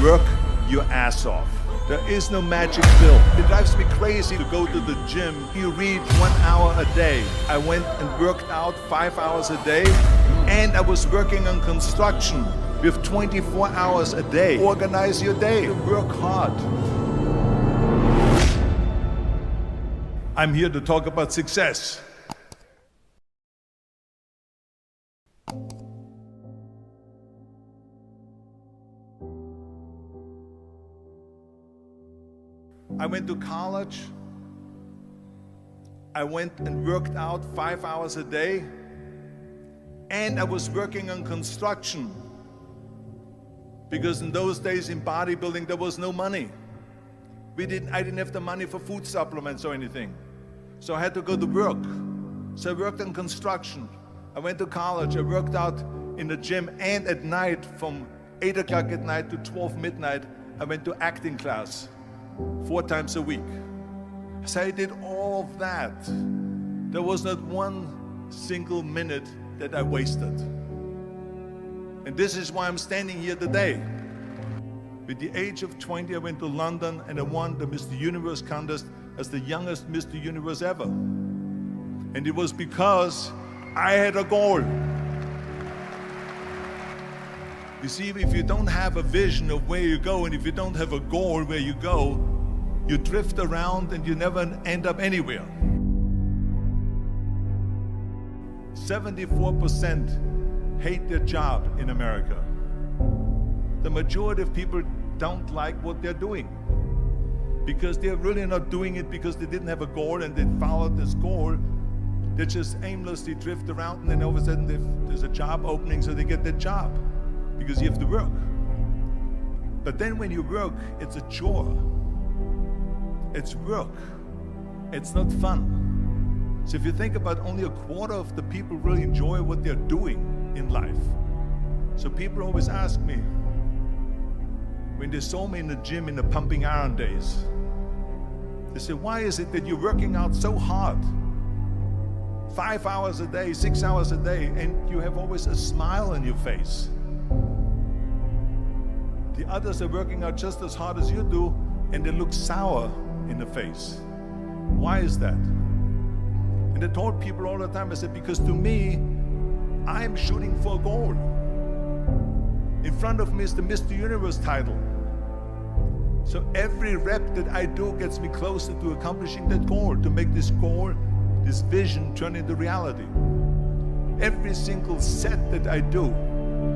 Work your ass off. There is no magic pill. It drives me crazy to go to the gym. You read 1 hour a day. I went and worked out 5 hours a day, and I was working on construction with 24 hours a day. Organize your day. Work hard. I'm here to talk about success. I went to college. I went and worked out 5 hours a day, and I was working on construction because in those days in bodybuilding there was no money. I didn't have the money for food supplements or anything, so I had to go to work. So I worked on construction. I went to college. I worked out in the gym, and at night from 8 o'clock at night to 12 midnight I went to acting class 4 times a week. So I did all of that. There was not one single minute that I wasted. And this is why I'm standing here today. At the age of 20, I went to London and I won the Mr. Universe contest as the youngest Mr. Universe ever. And it was because I had a goal. You see, if you don't have a vision of where you go, and if you don't have a goal where you go, you drift around and you never end up anywhere. 74% hate their job in America. The majority of people don't like what they're doing because they're really not doing it because they didn't have a goal and they followed this goal. They just aimlessly drift around, and then all of a sudden there's a job opening, so they get that job because you have to work. But then when you work, it's a chore. It's work. It's not fun. So if you think about, only a quarter of the people really enjoy what they're doing in life. So people always ask me, when they saw me in the gym in the pumping iron days, they say, why is it that you're working out so hard? 5 hours a day, 6 hours a day, and you have always a smile on your face. The others are working out just as hard as you do, and they look sour in the face. Why is that? And I told people all the time, I said, because to me, I'm shooting for a goal. In front of me is the Mr. Universe title. So every rep that I do gets me closer to accomplishing that goal, to make this goal, this vision turn into reality. Every single set that I do,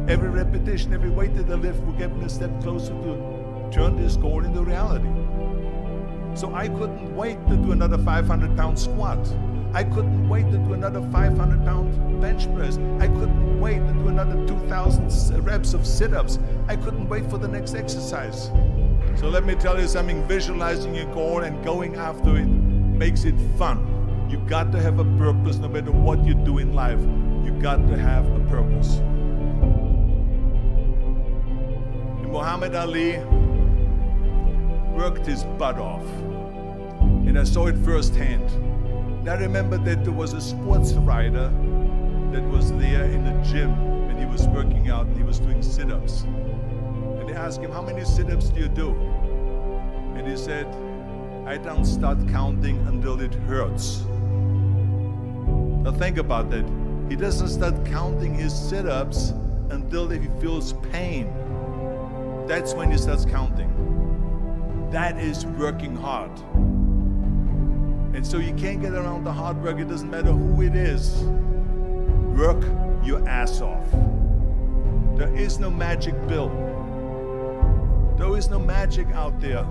every repetition, every weight that I lift will get me a step closer to turn this goal into reality. So I couldn't wait to do another 500-pound squat. I couldn't wait to do another 500-pound bench press. I couldn't wait to do another 2,000 reps of sit-ups. I couldn't wait for the next exercise. So let me tell you something, visualizing your goal and going after it makes it fun. You got to have a purpose no matter what you do in life. You got to have a purpose. And Muhammad Ali worked his butt off, and I saw it firsthand. And I remember that there was a sports writer that was there in the gym when he was working out and he was doing sit-ups. And they asked him, how many sit-ups do you do? And he said, I don't start counting until it hurts. Now think about that. He doesn't start counting his sit-ups until he feels pain. That's when he starts counting. That is working hard. And so you can't get around the hard work. It doesn't matter who it is. Work your ass off. There is no magic pill. There is no magic out there.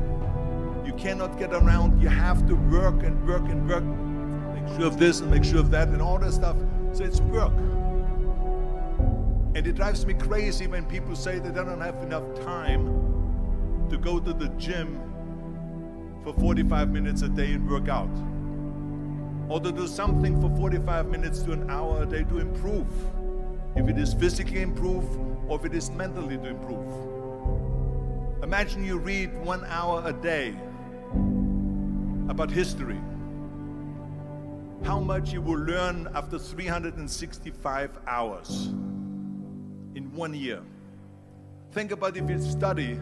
You cannot get around. You have to work and work and work. Make sure of this and make sure of that and all that stuff. So it's work. And it drives me crazy when people say that they don't have enough time to go to the gym for 45 minutes a day and work out. Or to do something for 45 minutes to an hour a day to improve. If it is physically improve or if it is mentally to improve. Imagine you read 1 hour a day about history. How much you will learn after 365 hours in 1 year. Think about if you study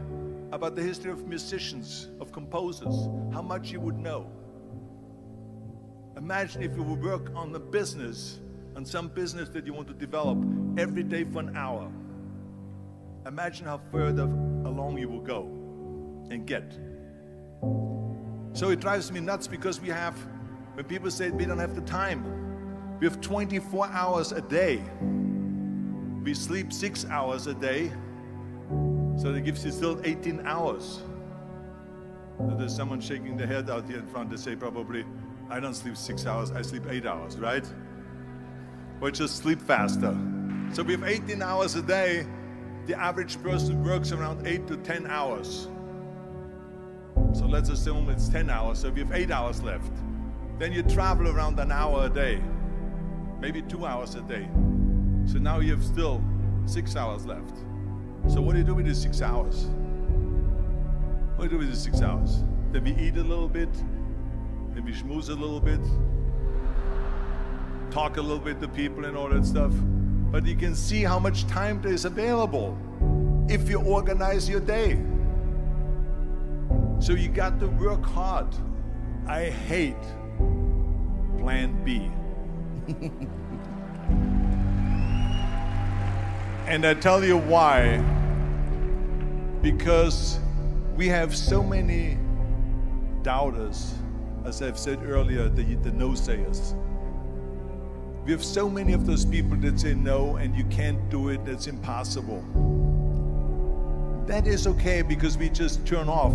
about the history of musicians, of composers, how much you would know. Imagine if you would work on a business, on some business that you want to develop every day for an hour. Imagine how further along you will go and get. So it drives me nuts because when people say we don't have the time, we have 24 hours a day. We sleep 6 hours a day, so that gives you still 18 hours. So there's someone shaking their head out here in front. They say probably, I don't sleep 6 hours, I sleep 8 hours, right? Or just sleep faster. So we have 18 hours a day. The average person works around 8 to 10 hours. So let's assume it's 10 hours, so we have 8 hours left. Then you travel around an hour a day, maybe 2 hours a day. So now you have still 6 hours left. So what do you do with these 6 hours? What do you do with these 6 hours? Then we eat a little bit, then we schmooze a little bit, talk a little bit to people and all that stuff. But you can see how much time there is available if you organize your day. So you got to work hard. I hate plan B. And I tell you why. Because we have so many doubters, as I've said earlier, the no-sayers. We have so many of those people that say no and you can't do it, that's impossible. That is okay because we just turn off,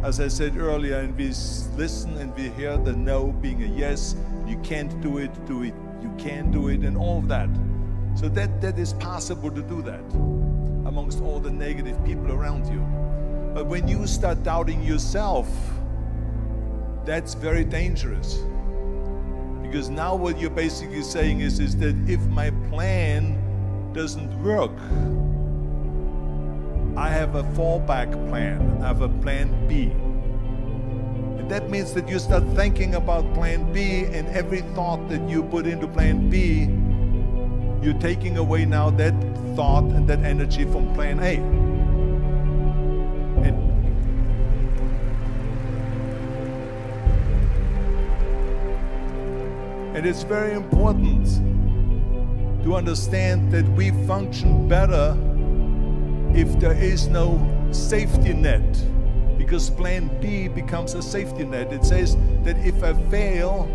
as I said earlier, and we listen and we hear the no being a yes. You can't do it, you can do it, and all of that. So that is possible to do that amongst all the negative people around you. But when you start doubting yourself, that's very dangerous. Because now what you're basically saying is that if my plan doesn't work, I have a fallback plan, I have a plan B. And that means that you start thinking about plan B, and every thought that you put into plan B, you're taking away now that thought and that energy from plan A. And it's very important to understand that we function better if there is no safety net, because plan B becomes a safety net. It says that if I fail,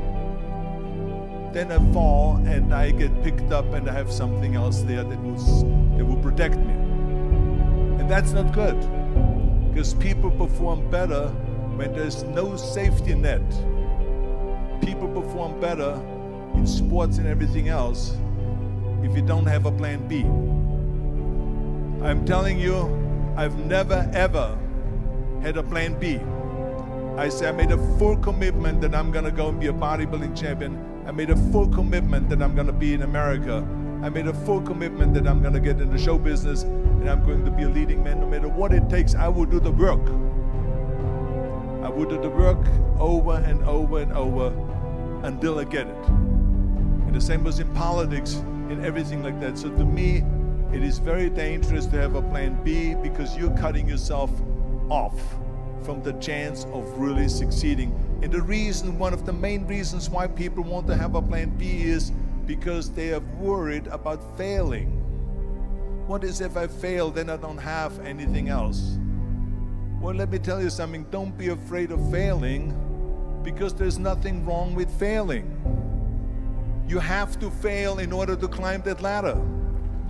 then I fall and I get picked up and I have something else there that will protect me. And that's not good, because people perform better when there's no safety net. People perform better in sports and everything else if you don't have a plan B. I'm telling you, I've never ever had a plan B. I made a full commitment that I'm gonna go and be a bodybuilding champion. I made a full commitment that I'm gonna be in America. I made a full commitment that I'm gonna get in the show business and I'm going to be a leading man. No matter what it takes, I will do the work. I will do the work over and over and over until I get it. And the same was in politics and everything like that. So to me, it is very dangerous to have a plan B, because you're cutting yourself off from the chance of really succeeding. And the reason, one of the main reasons why people want to have a plan B is because they are worried about failing. What is if I fail, then I don't have anything else? Well, let me tell you something, don't be afraid of failing, because there's nothing wrong with failing. You have to fail in order to climb that ladder.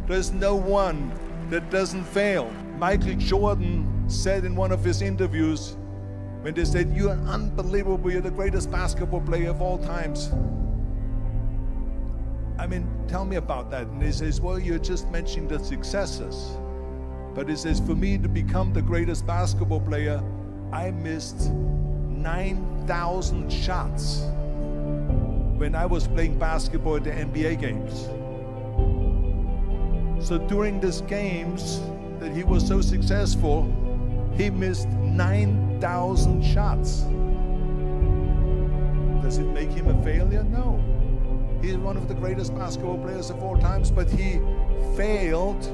There's no one that doesn't fail. Michael Jordan said in one of his interviews, when they said, "You're unbelievable, you're the greatest basketball player of all times." I mean, tell me about that. And he says, well, you're just mentioning the successes. But he says, for me to become the greatest basketball player, I missed 9,000 shots when I was playing basketball at the NBA games. So during these games that he was so successful, he missed 9,000 shots. Does it make him a failure? No. He's one of the greatest basketball players of all times, but he failed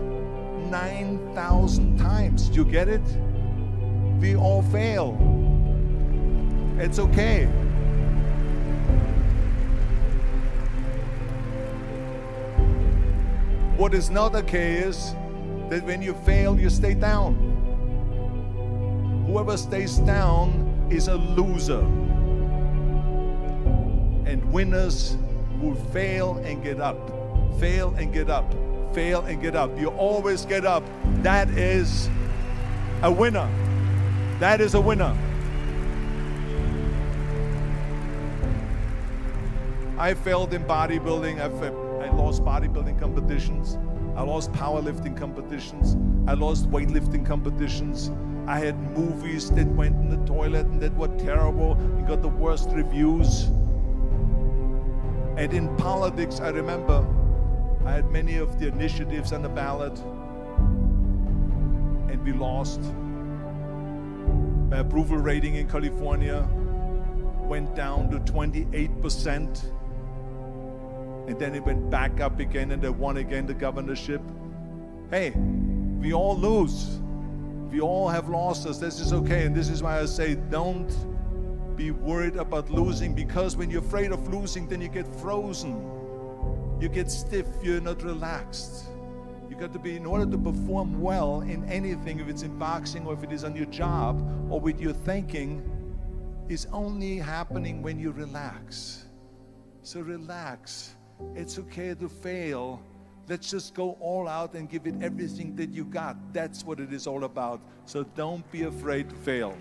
9,000 times. Do you get it? We all fail. It's okay. What is not okay is that when you fail, you stay down. Whoever stays down is a loser. And winners will fail and get up, fail and get up, fail and get up. You always get up. That is a winner. That is a winner. I failed in bodybuilding. I lost bodybuilding competitions. I lost powerlifting competitions. I lost weightlifting competitions. I had movies that went in the toilet and that were terrible and got the worst reviews. And in politics, I remember I had many of the initiatives on the ballot, and we lost. My approval rating in California went down to 28%, and then it went back up again, and I won again the governorship. Hey, we all lose. We all have losses. This is okay, and this is why I say don't be worried about losing, because when you're afraid of losing, then you get frozen. You get stiff, you're not relaxed. You got to be, in order to perform well in anything, if it's in boxing or if it is on your job or with your thinking, is only happening when you relax. So relax. It's okay to fail. Let's just go all out and give it everything that you got. That's what it is all about. So don't be afraid to fail.